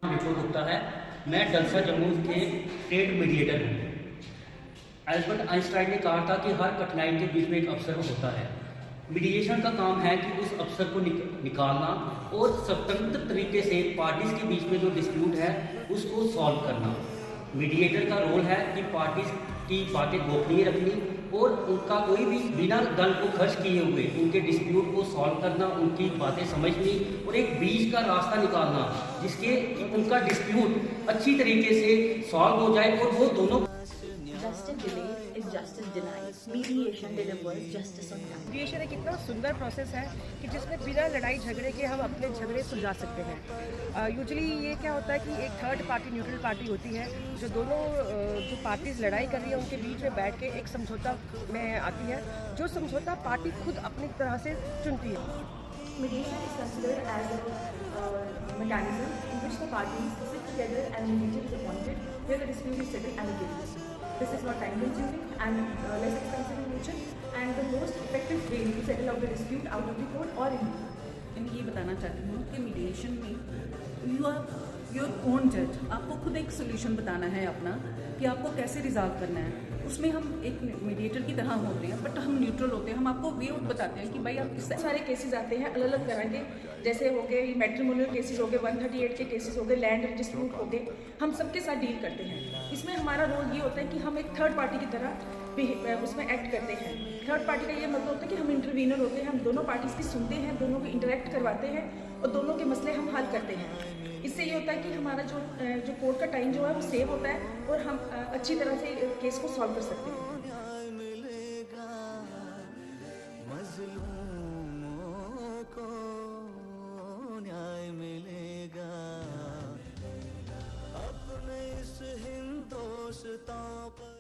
विप्रो गुप्ता है। मैं डलसा जम्मू के ट्रेड मीडिएटर हूँ। अल्बर्ट आइंस्टाइन ने कहा था कि हर कठिनाई के बीच में एक अवसर होता है। मीडिएशन का काम है कि उस अवसर को निकालना और स्वतंत्र तरीके से पार्टीज के बीच में जो डिस्प्यूट है उसको सॉल्व करना। मीडिएटर का रोल है कि पार्टीज की बातें गोपनीय रखनी और उनका कोई भी बिना दल को खर्च किए हुए उनके डिस्प्यूट को सॉल्व करना, उनकी बातें समझनी और एक बीच का रास्ता निकालना जिसके उनका डिस्प्यूट अच्छी तरीके से सॉल्व हो जाए और वो दोनों Justice delayed is justice denied. Mediation delivers justice on time. Mediation एक इतना सुंदर प्रोसेस है कि जिसमें बिना लड़ाई झगड़े के हम अपने झगड़े सुलझा सकते हैं। यूजुअली ये क्या होता है कि एक थर्ड पार्टी, न्यूट्रल पार्टी होती है जो दोनों जो पार्टीज लड़ाई कर रही है उनके बीच में बैठ के एक समझौता में आती है, जो समझौता पार्टी खुद अपनी तरह से चुनती है। Mediation is considered as a mechanism in which the parties sit together and a mediator is appointed where the dispute is settled amicably. This is not time consuming and less expensive in nature and the most effective way to settle out the dispute out of the court or in court. मैं ये बताना चाहती हूँ कि mediation में you are your own जज। आपको खुद एक सोल्यूशन बताना है अपना कि आपको कैसे रिजॉल्व करना है। उसमें हम एक मीडिएटर की तरह होते हैं बट हम न्यूट्रल होते हैं। हम आपको वे आउट बताते हैं कि भाई आप किस सारे केसेस आते हैं अलग अलग तरह के, जैसे हो गए मैट्रिमोनियल केसेस हो गए, 138 के केसेस हो गए, लैंड डिस्प्यूट हो गए, हम सबके साथ डील करते हैं। इसमें हमारा रोल ये होता है कि हम एक थर्ड पार्टी की तरह उसमें एक्ट करते हैं। थर्ड पार्टी का ये मतलब होता है कि हम इंटरवीनर होते हैं, हम दोनों पार्टीज की सुनते हैं, दोनों को इंटरेक्ट करवाते हैं और दोनों के मसले हम हल करते हैं। इससे ये होता है कि हमारा जो कोर्ट का टाइम जो है वो सेव होता है और हम अच्छी तरह से केस को सॉल्व कर सकते हैं। मज़लूमों को न्याय मिलेगा अपने इस हिंदुस्तान पर।